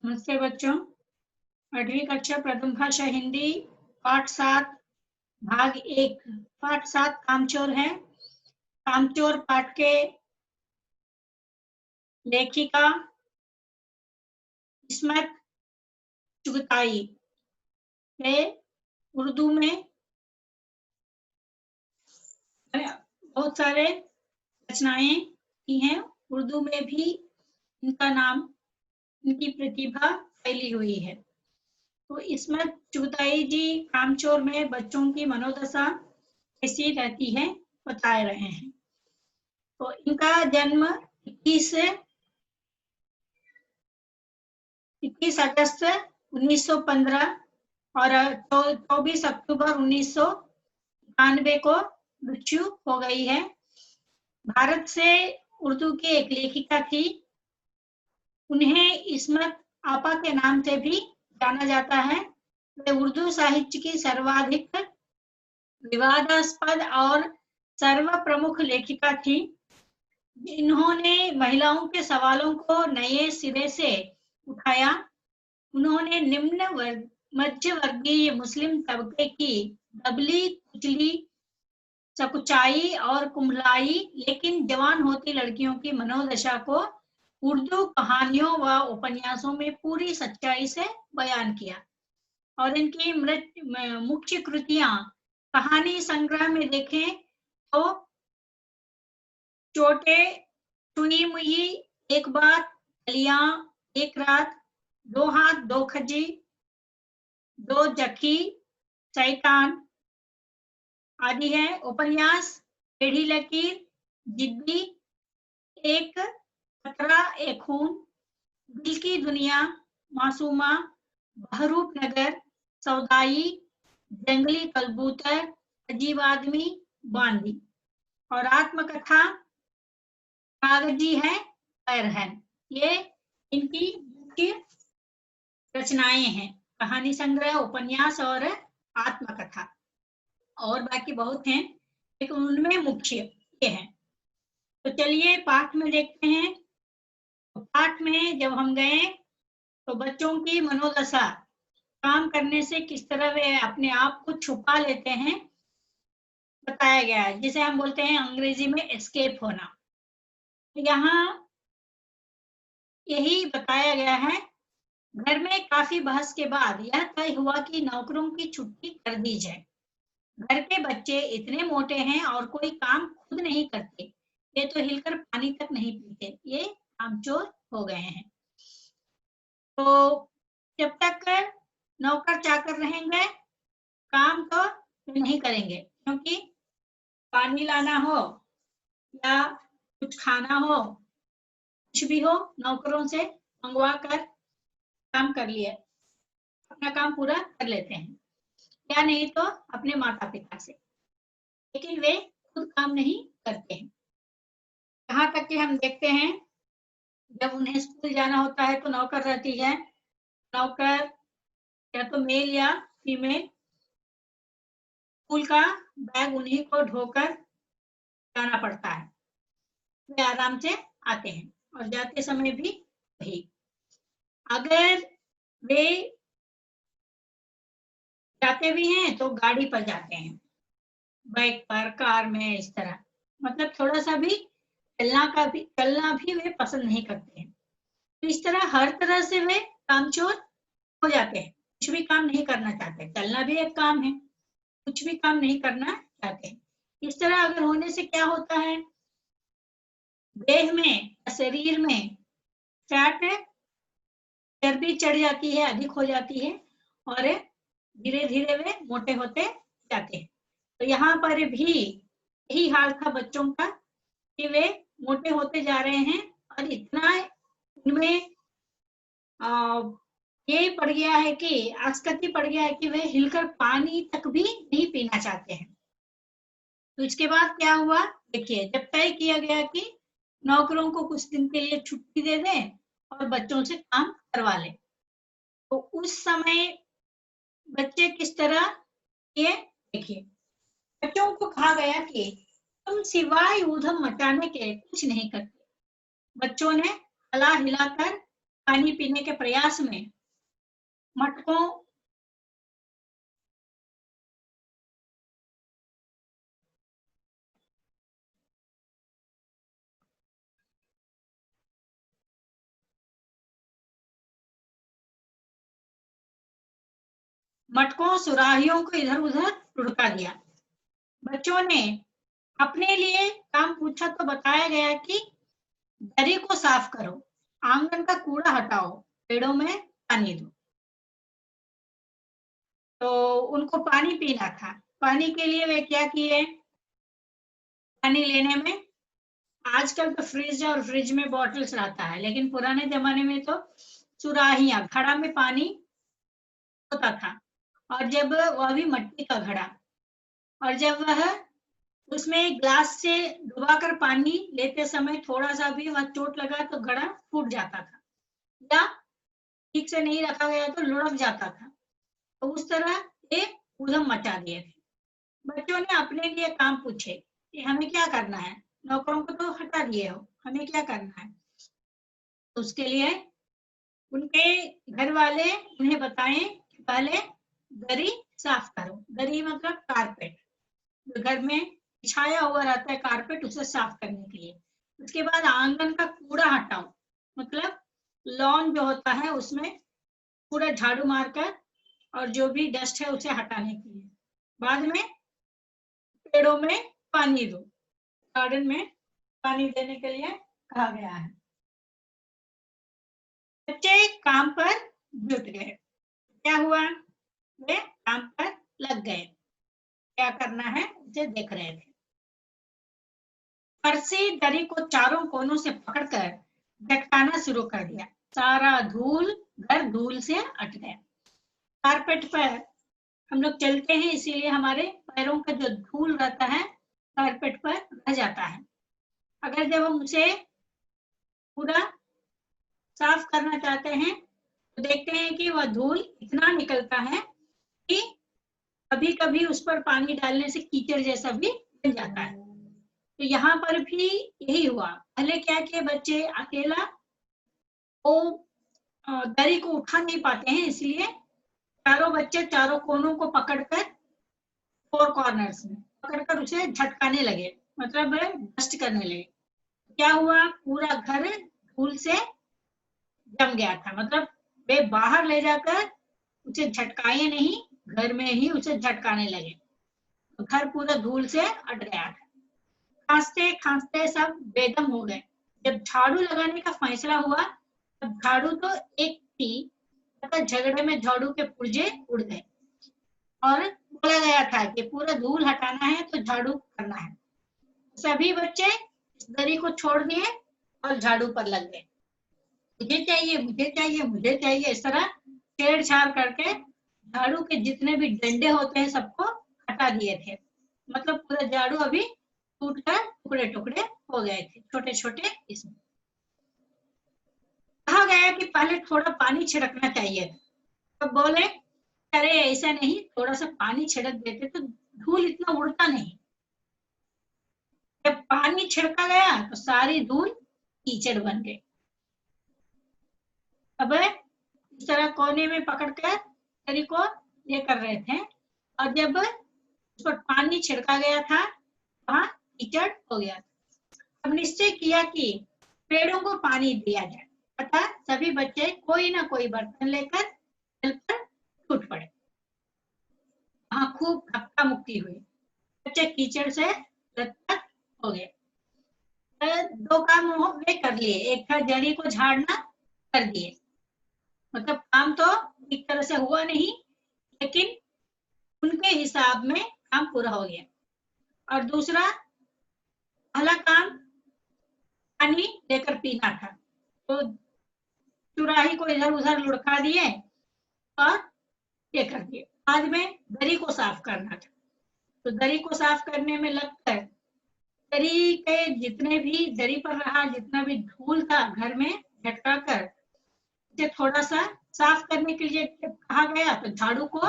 नमस्ते बच्चों। 8वीं कक्षा प्रथम भाषा हिंदी पाठ 7 भाग 1 पाठ 7 कामचोर है। कामचोर पाठ के लेखिका इस्मत चुगताई है। उर्दू में बहुत सारे रचनाएं की हैं। उर्दू में भी इनका नाम, इनकी प्रतिभा फैली हुई है। तो इस्मत चुगताई जी कामचोर में बच्चों की मनोदशा कैसी रहती है बता रहे हैं। तो इनका जन्म 21 अगस्त 1915 और 24 अक्टूबर 1991 को मृत्यु हो गई है। भारत से उर्दू की एक लेखिका थी। उन्हें इस्मत आपा के नाम से भी जाना जाता है। वे उर्दू साहित्य की सर्वाधिक विवादास्पद और सर्व प्रमुख लेखिका थी। इन्होंने महिलाओं के सवालों को नए सिरे से उठाया। उन्होंने निम्न मध्य वर्गीय मुस्लिम तबके की दबली कुचली, सकुचाई और कुम्हलाई लेकिन जवान होती लड़कियों की मनोदशा को उर्दू कहानियों व उपन्यासों में पूरी सच्चाई से बयान किया। और इनकी मुख्य कृतियां कहानी संग्रह में देखें तो चोटे, टुई मुई, एक बात, अलियां, एक रात, दो हाथ दो खजी, दो जखी, शैतान आदि है। उपन्यास टेढ़ी लकीर, जिद्दी, एक खतरा एक खून, दिल की दुनिया, मासूमा, बहरूप नगर, सौदाई, जंगली कबूतर, अजीब आदमी, बांदी। और आत्मकथा कागजी है पैरहन। ये इनकी मुख्य रचनाएं हैं, कहानी संग्रह, उपन्यास और आत्मकथा। और बाकी बहुत हैं लेकिन उनमें मुख्य ये हैं। तो चलिए पाठ में देखते हैं। तो पाठ में जब हम गए तो बच्चों की मनोदशा, काम करने से किस तरह वे अपने आप को छुपा लेते हैं बताया गया है, जिसे हम बोलते हैं अंग्रेजी में एस्केप होना। यहाँ यही बताया गया है। घर में काफी बहस के बाद यह तय हुआ कि नौकरों की छुट्टी कर दी जाए। घर के बच्चे इतने मोटे हैं और कोई काम खुद नहीं करते, ये तो हिलकर पानी तक नहीं पीते, ये कामचोर हो गए हैं। तो जब तक नौकर चाकर रहेंगे काम तो नहीं करेंगे, क्योंकि पानी लाना हो या कुछ खाना हो, कुछ भी हो, नौकरों से मंगवा कर काम कर लिए, अपना काम पूरा कर लेते हैं, या नहीं तो अपने माता पिता से, लेकिन वे खुद काम नहीं करते हैं। यहाँ तक कि हम देखते हैं जब उन्हें स्कूल जाना होता है तो नौकर रहती है। नौकर या तो मेल या फीमेल, स्कूल का बैग उन्हीं को ढोकर जाना पड़ता है। वे आराम से आते हैं और जाते समय भी वही। अगर वे जाते भी हैं तो गाड़ी पर जाते हैं, बाइक पर, कार में, इस तरह, मतलब थोड़ा सा भी चलना भी वे पसंद नहीं करते हैं। तो इस तरह हर तरह से वे कामचोर हो जाते हैं, कुछ भी काम नहीं करना चाहते। चलना भी एक काम है, कुछ भी काम नहीं करना चाहते। इस तरह अगर होने से क्या होता है, देह में, शरीर में फैट, चर्बी चढ़ जाती है, अधिक हो जाती है और धीरे धीरे वे मोटे होते जाते हैं। तो यहाँ पर भी यही हाल था बच्चों का कि वे मोटे होते जा रहे हैं और इतना उनमें ये पड़ गया है कि आस्कती पड़ गया है कि वे हिलकर पानी तक भी नहीं पीना चाहते हैं। तो इसके बाद क्या हुआ देखिए, जब तय किया गया कि नौकरों को कुछ दिन के लिए छुट्टी दे दें और बच्चों से काम करवा लें, तो उस समय बच्चे किस तरह किए देखिए। बच्चों को कहा गया कि तुम सिवाय ऊधम मचाने के कुछ नहीं करते। बच्चों ने हला हिलाकर पानी पीने के प्रयास में मटकों सुराहियों को इधर उधर लुढ़का दिया। बच्चों ने अपने लिए काम पूछा तो बताया गया कि दरी को साफ करो, आंगन का कूड़ा हटाओ, पेड़ों में पानी दो। तो उनको पानी पीना था। पानी के लिए वे क्या किए? पानी लेने में आजकल तो फ्रिज और फ्रिज में बॉटल्स रहता है, लेकिन पुराने जमाने में तो सुराहियां, घड़ा में पानी होता था, और जब वह भी मिट्टी का घड़ा, और जब वह उसमें ग्लास से डुबाकर पानी लेते समय थोड़ा सा भी वह चोट लगा तो घड़ा फूट जाता था, या ठीक से नहीं रखा गया तो लुढ़क जाता था। तो उस तरह एक उधम मचा दिए थे। बच्चों ने अपने लिए काम पूछे कि हमें क्या करना है, नौकरों को तो हटा दिए हो, हमें क्या करना है। तो उसके लिए उनके घर वाले उन्हें बताएं कि पहले दरी साफ करो। दरी मतलब कारपेट, जो घर में बिछाया हुआ रहता है कारपेट, उसे साफ करने के लिए। उसके बाद आंगन का कूड़ा हटाओ, मतलब लॉन जो होता है उसमें पूरा झाड़ू मारकर और जो भी डस्ट है उसे हटाने के लिए। बाद में पेड़ों में पानी दो, गार्डन में पानी देने के लिए कहा गया है। बच्चे काम पर जुट गए। क्या हुआ? वे काम पर लग गए, क्या करना है उसे देख रहे थे। फर्शी दरी को चारों कोनों से पकड़कर झटकाना शुरू कर दिया। सारा धूल घर धूल से अट गया। कारपेट पर हम लोग चलते हैं, इसीलिए हमारे पैरों का जो धूल रहता है कारपेट पर रह जाता है। अगर जब हम उसे पूरा साफ करना चाहते हैं तो देखते हैं कि वह धूल इतना निकलता है कि कभी कभी उस पर पानी डालने से कीचड़ जैसा भी बन जाता है। तो यहाँ पर भी यही हुआ। पहले क्या किए बच्चे, अकेला वो दरी को उठा नहीं पाते हैं, इसलिए चारों बच्चे चारों कोनों को पकड़कर, फोर कॉर्नर्स में पकड़कर उसे झटकाने लगे, मतलब डस्ट करने लगे। क्या हुआ? पूरा घर धूल से जम गया था। मतलब वे बाहर ले जाकर उसे झटकाए नहीं, घर में ही उसे झटकाने लगे, तो घर पूरा धूल से अट गया था। खांसते खांसते सब बेदम हो गए। जब झाड़ू लगाने का फैसला हुआ तब झाड़ू तो एक थी, तथा झगड़े में झाड़ू के पुर्जे उड़ गए और बोला गया था कि पूरा धूल हटाना है तो झाड़ू करना है। सभी बच्चे इस दरी को छोड़ दिए और झाड़ू पर लग गए। मुझे चाहिए, मुझे चाहिए, मुझे चाहिए, इस तरह छेड़छाड़ करके झाड़ू के जितने भी डंडे होते हैं सबको हटा दिए थे। मतलब पूरा झाड़ू अभी टूटकर टुकड़े टुकड़े हो गए थे, छोटे छोटे। इसमें कहा गया कि पहले थोड़ा पानी छिड़कना चाहिए। तो बोले अरे ऐसा नहीं, थोड़ा सा पानी छिड़क देते तो धूल इतना उड़ता नहीं। जब पानी छिड़का गया तो सारी धूल कीचड़ बन गई। अब इस तरह कोने में पकड़कर दरी को ये कर रहे थे, और जब उस पर पानी छिड़का गया था वहां कीचड़ हो गया। अब निश्चय किया कि पेड़ों को पानी दिया जाए, अतः सभी बच्चे कोई ना कोई बर्तन लेकर जल पर टूट पड़े। वहां खूब धक्का मुक्की हुई, बच्चे कीचड़ से लथपथ हो गए। दो काम वे कर लिए, एक था जड़ी को झाड़ना, कर दिए, मतलब काम तो एक तरह से हुआ नहीं, लेकिन उनके हिसाब में काम पूरा हो गया। और दूसरा पहला काम पानी लेकर पीना था, तो चुराही को इधर उधर लुढ़का दिए और ये कर दिए। बाद में दरी को साफ करना था, तो दरी को साफ करने में लगकर दरी के जितने भी दरी पर रहा जितना भी धूल था घर में झटका कर उसे थोड़ा सा साफ करने के लिए कहा गया, तो झाड़ू को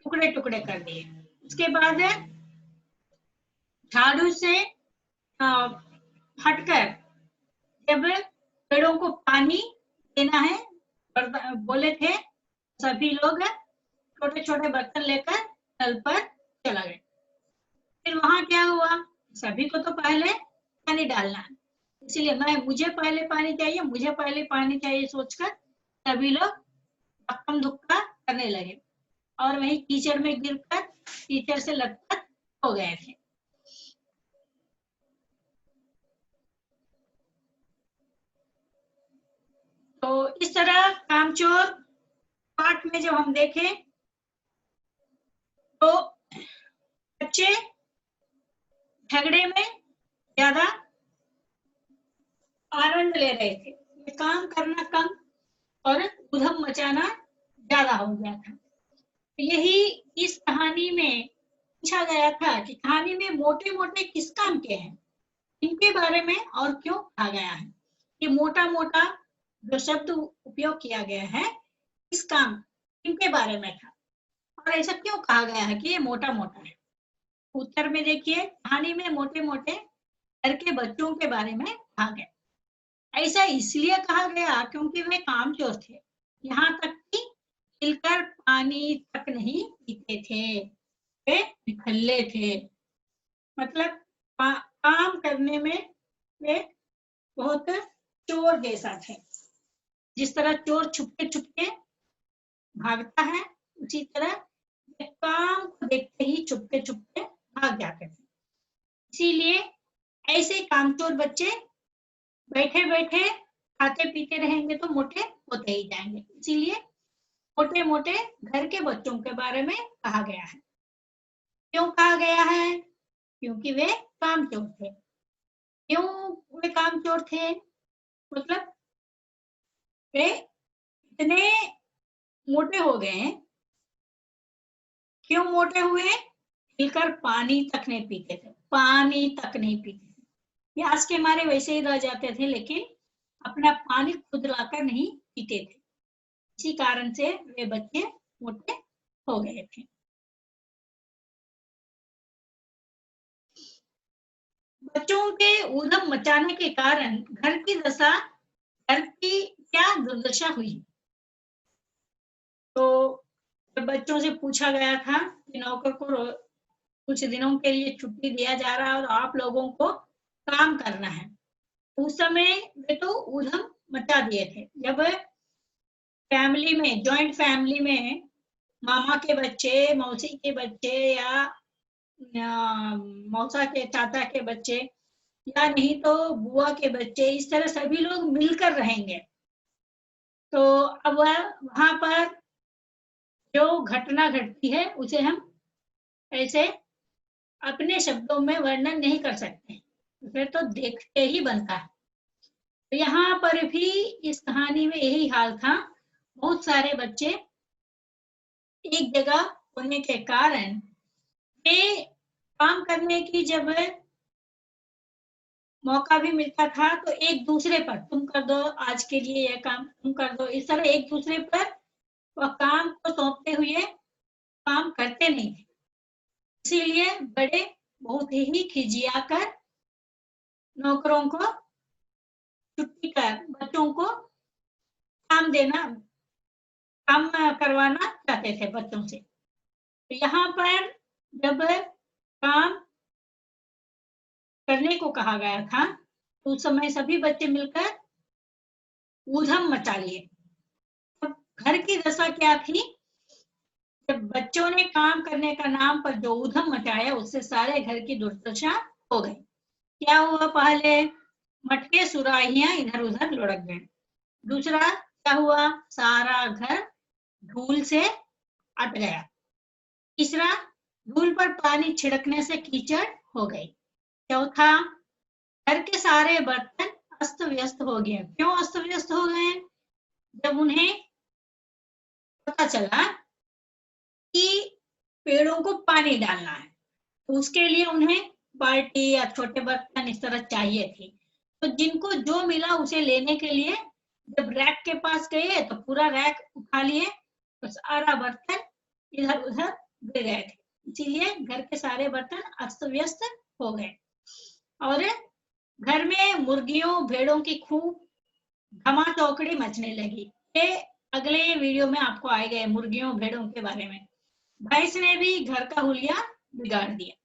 टुकड़े टुकड़े कर दिए। उसके बाद झाड़ू से हटकर जब पेड़ों को पानी देना है। बोले थे सभी लोग छोटे छोटे बर्तन लेकर नल पर चला गए। फिर वहां क्या हुआ, सभी को तो पहले पानी डालना है, इसलिए मुझे पहले पानी चाहिए, मुझे पहले पानी चाहिए सोचकर सभी लोग धक्कम धुक्का करने लगे और वही कीचड़ में गिरकर कीचड़ से लथपथ हो गए थे। तो इस तरह कामचोर पाठ में जब हम देखें तो बच्चे झगड़े में ज्यादा आनंद ले रहे थे, ये काम करना कम और उधम मचाना ज्यादा हो गया था। यही इस कहानी में पूछा गया था कि कहानी में मोटे मोटे किस काम के हैं, इनके बारे में और क्यों कहा गया है। ये मोटा मोटा जो शब्द उपयोग किया गया है इस काम इनके बारे में था, और ऐसा क्यों कहा गया है कि ये मोटा मोटा है। उत्तर में देखिए, कहानी में मोटे मोटे घर के बच्चों के बारे में कहा गया। ऐसा इसलिए कहा गया क्योंकि वे कामचोर थे, यहाँ तक कि मिलकर पानी तक नहीं पीते थे, वे निखल्ले थे। मतलब काम करने में वे बहुत चोर जैसा थे। जिस तरह चोर छुपके छुपके भागता है, उसी तरह वे काम को देखते ही चुपके चुपके भाग जाते थे। इसीलिए ऐसे कामचोर बच्चे बैठे बैठे खाते पीते रहेंगे तो मोटे होते ही जाएंगे। इसीलिए मोटे मोटे घर के बच्चों के बारे में कहा गया है। क्यों कहा गया है? क्योंकि वे कामचोर थे। क्यों वे कामचोर थे? मतलब वे इतने मोटे हो गए हैं। क्यों मोटे हुए? मिलकर पानी तक नहीं पीते थे, पानी तक नहीं पीते थे। प्यास के मारे वैसे ही रह जाते थे, लेकिन अपना पानी खुद लाकर नहीं पीते थे। इसी कारण से वे बच्चे मोटे हो गए थे। बच्चों के उधम मचाने के कारण घर की क्या दुर्दशा हुई। तो बच्चों से पूछा गया था कि नौकर को कुछ दिनों के लिए छुट्टी दिया जा रहा है और आप लोगों को काम करना है। उस समय वे तो उधम मचा दिए थे। जब फैमिली में, जॉइंट फैमिली में मामा के बच्चे, मौसी के बच्चे या मौसा के चाचा के बच्चे या नहीं तो बुआ के बच्चे, इस तरह सभी लोग मिलकर रहेंगे, तो अब वहां पर जो घटना घटती है उसे हम ऐसे अपने शब्दों में वर्णन नहीं कर सकते, उसे तो देखते ही बनता है। तो यहाँ पर भी इस कहानी में यही हाल था। बहुत सारे बच्चे एक जगह होने के कारण वे काम करने की जब मौका भी मिलता था तो एक दूसरे पर तुम कर दो, आज के लिए यह काम तुम कर दो, इस तरह एक दूसरे पर वह काम को सौंपते हुए काम करते नहीं थे। इसीलिए बड़े बहुत ही खिजियाकर नौकरों को छुट्टी कर बच्चों को काम करवाना चाहते थे बच्चों से। तो यहाँ पर जब काम करने को कहा गया था तो उस समय सभी बच्चे मिलकर ऊधम मचा लिए। तो घर की दशा क्या थी? जब बच्चों ने काम करने का नाम पर जो ऊधम मचाया उससे सारे घर की दुर्दशा हो गई। क्या हुआ? पहले मटके सुराहियां इधर उधर लुढ़क गए। दूसरा क्या हुआ? सारा घर धूल से अट गया। तीसरा, धूल पर पानी छिड़कने से कीचड़ हो गई। चौथा, घर के सारे बर्तन अस्त व्यस्त हो गए। क्यों अस्त व्यस्त हो गए? जब उन्हें पता चला कि पेड़ों को पानी डालना है तो उसके लिए उन्हें बाल्टी या छोटे बर्तन इस तरह चाहिए थी। तो जिनको जो मिला उसे लेने के लिए जब रैक के पास गए तो पूरा रैक उठा लिए, तो सारा बर्तन इधर उधर गिर गए थे। इसीलिए घर के सारे बर्तन अस्त व्यस्त हो गए और घर में मुर्गियों भेड़ों की खूब धमा चौकड़ी मचने लगी। ये अगले वीडियो में आपको आएगा, मुर्गियों भेड़ों के बारे में। भैंस ने भी घर का हुलिया बिगाड़ दिया।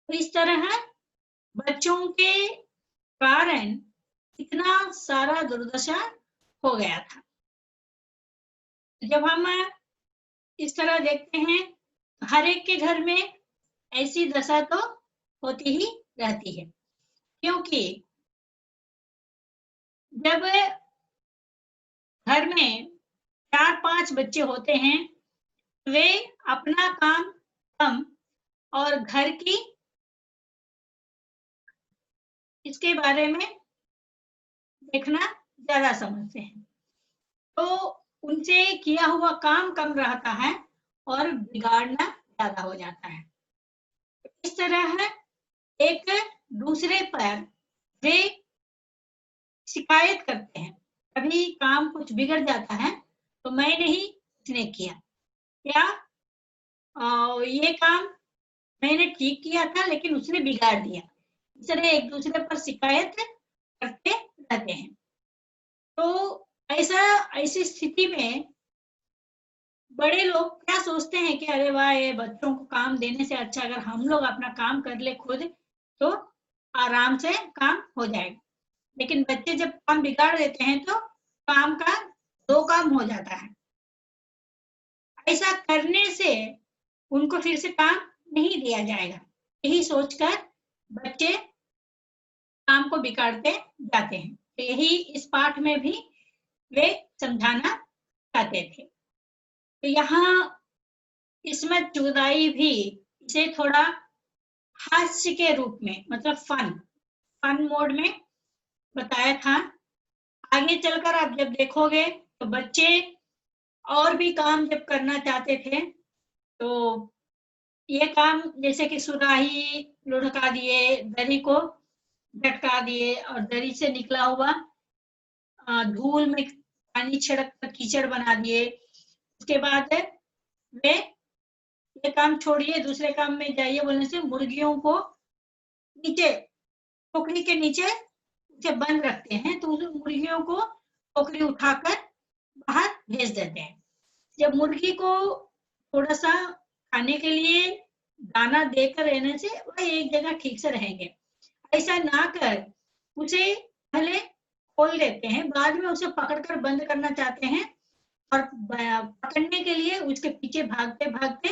तो इस तरह बच्चों के कारण इतना सारा दुर्दशा हो गया था। जब हम इस तरह देखते हैं, हर एक के घर में ऐसी दशा तो होती ही रहती है, क्योंकि जब घर में 4-5 बच्चे होते हैं, वे अपना काम कम और घर की इसके बारे में देखना ज्यादा समझते हैं, तो उनसे किया हुआ काम कम रहता है और बिगाड़ना ज्यादा हो जाता है। इस तरह एक दूसरे पर वे शिकायत करते हैं। कभी काम कुछ बिगड़ जाता है तो मैं नहीं, इसने किया, या ये काम मैंने ठीक किया था लेकिन उसने बिगाड़ दिया। इस तरह एक दूसरे पर शिकायत करते रहते हैं। तो ऐसी स्थिति में बड़े लोग क्या सोचते हैं कि अरे वाह, ये बच्चों को काम देने से अच्छा अगर हम लोग अपना काम कर ले खुद, तो आराम से काम हो जाएगा। लेकिन बच्चे जब काम बिगाड़ देते हैं तो काम का 2 काम हो जाता है। ऐसा करने से उनको फिर से काम नहीं दिया जाएगा, यही सोचकर बच्चे काम को बिगाड़ते जाते हैं। तो यही इस पाठ में भी वे समझाना चाहते थे। तो यहाँ इसमें चुगदाई भी इसे थोड़ा हास्य के रूप में, मतलब फन मोड में बताया था। आगे चलकर आप जब देखोगे तो बच्चे और भी काम जब करना चाहते थे, तो ये काम जैसे कि सुराही लुढ़का दिए, दरी को झटका दिए और दरी से निकला हुआ धूल में पानी छिड़क कर कीचड़ बना दिए। उसके बाद वे ये काम छोड़िए, दूसरे काम में जाइए बोलने से मुर्गियों को नीचे टोकरी के नीचे से बंद रखते हैं, तो उन मुर्गियों को टोकरी उठाकर बाहर भेज देते हैं। जब मुर्गी को थोड़ा सा खाने के लिए दाना देकर रहने से वह एक जगह ठीक से रहेंगे। ऐसा ना कर उसे पहले खोल देते हैं, बाद में उसे पकड़कर बंद करना चाहते हैं और पकड़ने के लिए उसके पीछे भागते भागते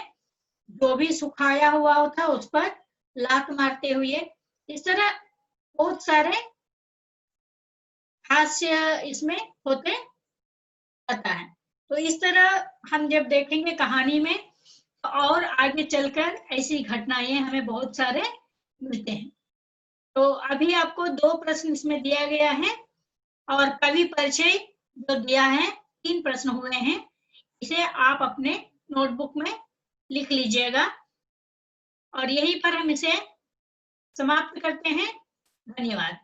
जो भी सुखाया हुआ था उस पर लात मारते हुए। इस तरह बहुत सारे हास्य इसमें होते रहता है। तो इस तरह हम जब देखेंगे कहानी में, और आगे चलकर ऐसी घटनाएं हमें बहुत सारे मिलते हैं। तो अभी आपको 2 प्रश्न इसमें दिया गया है और कवि परिचय जो दिया है 3 प्रश्न हुए हैं। इसे आप अपने नोटबुक में लिख लीजिएगा और यहीं पर हम इसे समाप्त करते हैं। धन्यवाद।